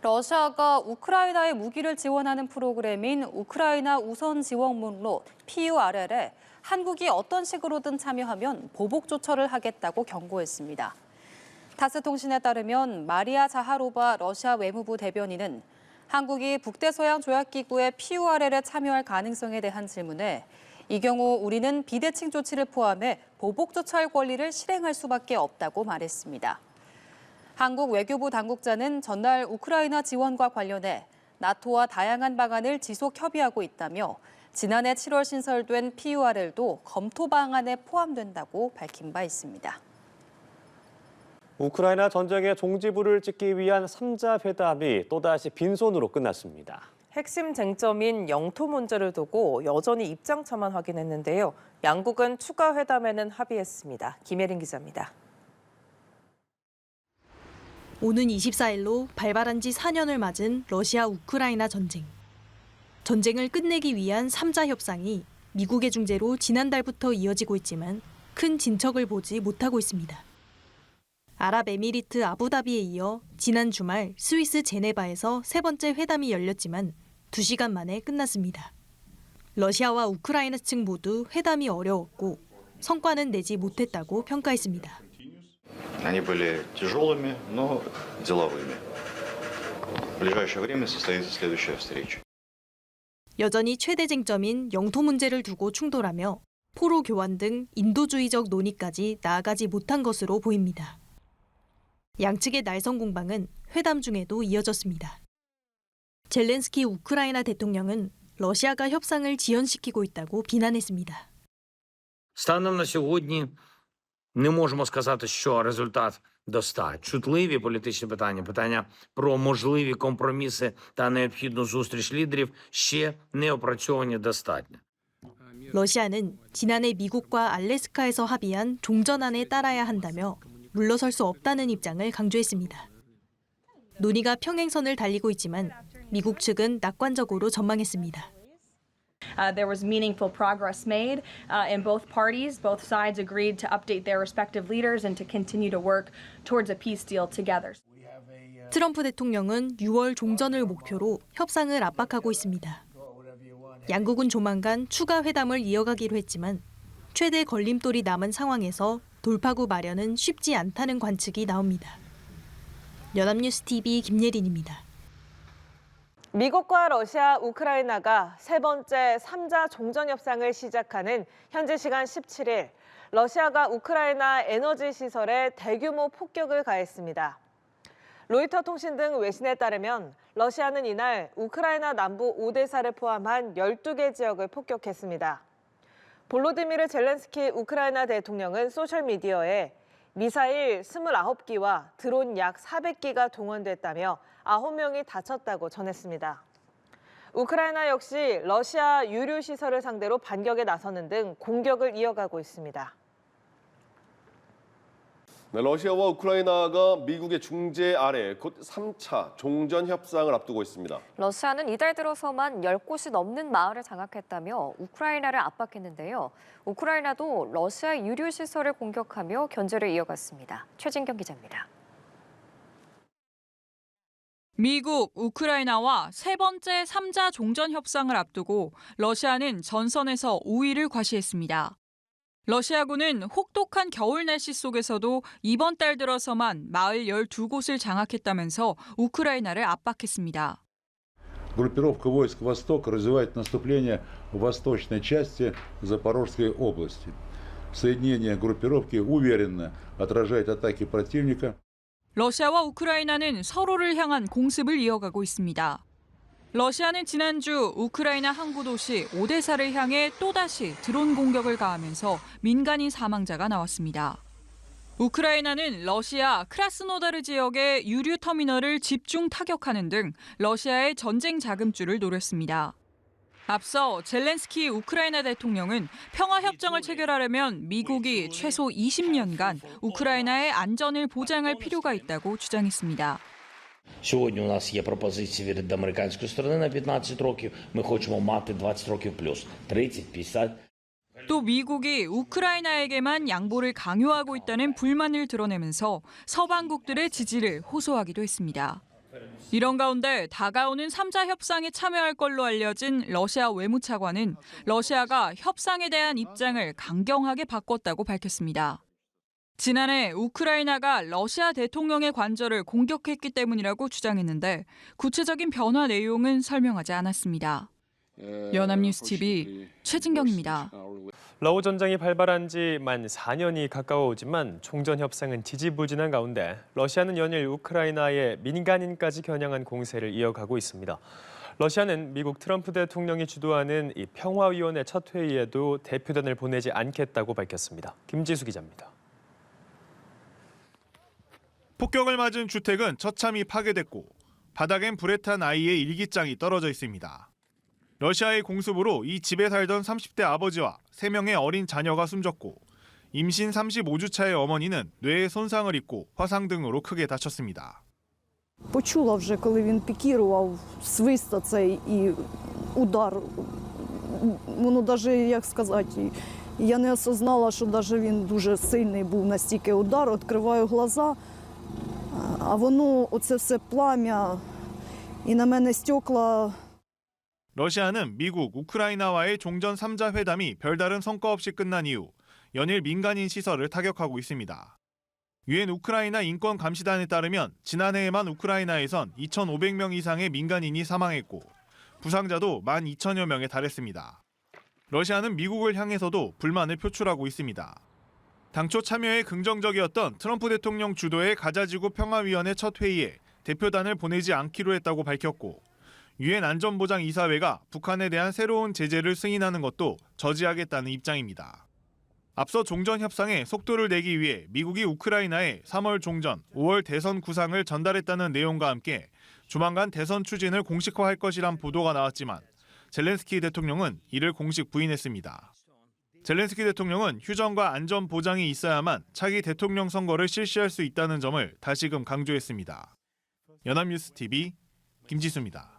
러시아가 우크라이나에 무기를 지원하는 프로그램인 우크라이나 우선 지원문로 PURL에 한국이 어떤 식으로든 참여하면 보복 조처를 하겠다고 경고했습니다. 타스통신에 따르면 마리아 자하로바 러시아 외무부 대변인은 한국이 북대서양 조약기구의 PURL에 참여할 가능성에 대한 질문에 이 경우 우리는 비대칭 조치를 포함해 보복 조처할 권리를 실행할 수밖에 없다고 말했습니다. 한국 외교부 당국자는 전날 우크라이나 지원과 관련해 나토와 다양한 방안을 지속 협의하고 있다며 지난해 7월 신설된 PURL도 검토 방안에 포함된다고 밝힌 바 있습니다. 우크라이나 전쟁의 종지부를 찍기 위한 3자 회담이 또다시 빈손으로 끝났습니다. 핵심 쟁점인 영토 문제를 두고 여전히 입장차만 확인했는데요. 양국은 추가 회담에는 합의했습니다. 김예린 기자입니다. 오는 24일로 발발한 지 4년을 맞은 러시아 우크라이나 전쟁. 전쟁을 끝내기 위한 3자 협상이 미국의 중재로 지난달부터 이어지고 있지만 큰 진척을 보지 못하고 있습니다. 아랍에미리트 아부다비에 이어 지난 주말 스위스 제네바에서 세 번째 회담이 열렸지만 2시간 만에 끝났습니다. 러시아와 우크라이나 측 모두 회담이 어려웠고 성과는 내지 못했다고 평가했습니다. Они были тяжелыми, но деловыми. В ближайшее время состоится следующая встреча. 여전히 최대 쟁점인 영토 문제를 두고 충돌하며 포로 교환 등 인도주의적 논의까지 나아가지 못한 것으로 보입니다. 양측의 날선 공방은 회담 중에도 이어졌습니다. 젤렌스키 우크라이나 대통령은 러시아가 협상을 지연시키고 있다고 비난했습니다. Станом на сьогодні не можемо сказати, що результат достатньо. Чутливі політичні питання, питання про можливі компроміси та необхідну зустріч лідерів ще не опрацьовані достатньо. 러시아는 지난해 미국과 알래스카에서 합의한 종전안에 따라야 한다며 물러설 수 없다는 입장을 강조했습니다. 논의가 평행선을 달리고 있지만 미국 측은 낙관적으로 전망했습니다. There was meaningful progress made in both parties. Both sides agreed to update their respective leaders and to continue to work towards a peace deal together. 트럼프 대통령은 6월 종전을 목표로 협상을 압박하고 있습니다. 양국은 조만간 추가 회담을 이어가기로 했지만 최대 걸림돌이 남은 상황에서 돌파구 마련은 쉽지 않다는 관측이 나옵니다. 연합뉴스 TV 김예린입니다. 미국과 러시아, 우크라이나가 세 번째 3자 종전 협상을 시작하는 현지 시간 17일, 러시아가 우크라이나 에너지 시설에 대규모 폭격을 가했습니다. 로이터 통신 등 외신에 따르면 러시아는 이날 우크라이나 남부 오데사를 포함한 12개 지역을 폭격했습니다. 볼로디미르 젤렌스키 우크라이나 대통령은 소셜미디어에 미사일 29기와 드론 약 400기가 동원됐다며 9명이 다쳤다고 전했습니다. 우크라이나 역시 러시아 유류 시설을 상대로 반격에 나서는 등 공격을 이어가고 있습니다. 러시아와 우크라이나가 미국의 중재 아래 곧 3차 종전 협상을 앞두고 있습니다. 러시아는 이달 들어서만 10곳이 넘는 마을을 장악했다며 우크라이나를 압박했는데요. 우크라이나도 러시아 유류 시설을 공격하며 견제를 이어갔습니다. 최진경 기자입니다. 미국, 우크라이나와 세 번째 3자 종전 협상을 앞두고 러시아는 전선에서 우위를 과시했습니다. 러시아군은 혹독한 겨울 날씨 속에서도 이번 달 들어서만 마을 12곳을 장악했다면서 우크라이나를 압박했습니다. Группировка войск «Восток» развивает наступление в восточной части Запорожской области. Соединение группировки уверенно отражает атаки противника. 러시아와 우크라이나는 서로를 향한 공습을 이어가고 있습니다. 러시아는 지난주 우크라이나 항구 도시 오데사를 향해 또다시 드론 공격을 가하면서 민간인 사망자가 나왔습니다. 우크라이나는 러시아 크라스노다르 지역의 유류 터미널을 집중 타격하는 등 러시아의 전쟁 자금줄을 노렸습니다. 앞서 젤렌스키 우크라이나 대통령은 평화협정을 체결하려면 미국이 최소 20년간 우크라이나의 안전을 보장할 필요가 있다고 주장했습니다. Сьогодні у нас є пропозиції від американської сторони на 15 років. Ми хочемо мати 20 років плюс. 30, 50. 또 미국이 우크라이나에게만 양보를 강요하고 있다는 불만을 드러내면서 서방국들의 지지를 호소하기도 했습니다. 이런 가운데 다가오는 3자 협상에 참여할 걸로 알려진 러시아 외무차관은 러시아가 협상에 대한 입장을 강경하게 바꿨다고 밝혔습니다. 지난해 우크라이나가 러시아 대통령의 관절을 공격했기 때문이라고 주장했는데 구체적인 변화 내용은 설명하지 않았습니다. 연합뉴스 TV 최진경입니다. 러우 전쟁이 발발한 지 만 4년이 가까워오지만 종전 협상은 지지부진한 가운데 러시아는 연일 우크라이나의 민간인까지 겨냥한 공세를 이어가고 있습니다. 러시아는 미국 트럼프 대통령이 주도하는 이 평화위원회 첫 회의에도 대표단을 보내지 않겠다고 밝혔습니다. 김지수 기자입니다. 폭격을 맞은 주택은 처참히 파괴됐고 바닥엔 불에 탄 아이의 일기장이 떨어져 있습니다. 러시아의 공습으로 이 집에 살던 30대 아버지와 3명의 어린 자녀가 숨졌고 임신 35주 차의 어머니는 뇌에 손상을 입고 화상 등으로 크게 다쳤습니다. Почула вже, коли він пікірував свист цей і удар. Воно навіть, як сказати, я не осознала, що навіть він дуже сильний був настільки удар. Відкриваю глаза, а воно, оце все плам'я, і на мене стекла. 러시아는 미국, 우크라이나와의 종전 3자 회담이 별다른 성과 없이 끝난 이후 연일 민간인 시설을 타격하고 있습니다. 유엔 우크라이나 인권감시단에 따르면 지난해에만 우크라이나에선 2,500명 이상의 민간인이 사망했고 부상자도 12,000여 명에 달했습니다. 러시아는 미국을 향해서도 불만을 표출하고 있습니다. 당초 참여에 긍정적이었던 트럼프 대통령 주도의 가자지구 평화위원회 첫 회의에 대표단을 보내지 않기로 했다고 밝혔고 유엔 안전보장이사회가 북한에 대한 새로운 제재를 승인하는 것도 저지하겠다는 입장입니다. 앞서 종전 협상에 속도를 내기 위해 미국이 우크라이나에 3월 종전, 5월 대선 구상을 전달했다는 내용과 함께 조만간 대선 추진을 공식화할 것이란 보도가 나왔지만 젤렌스키 대통령은 이를 공식 부인했습니다. 젤렌스키 대통령은 휴전과 안전 보장이 있어야만 차기 대통령 선거를 실시할 수 있다는 점을 다시금 강조했습니다. 연합뉴스 TV 김지수입니다.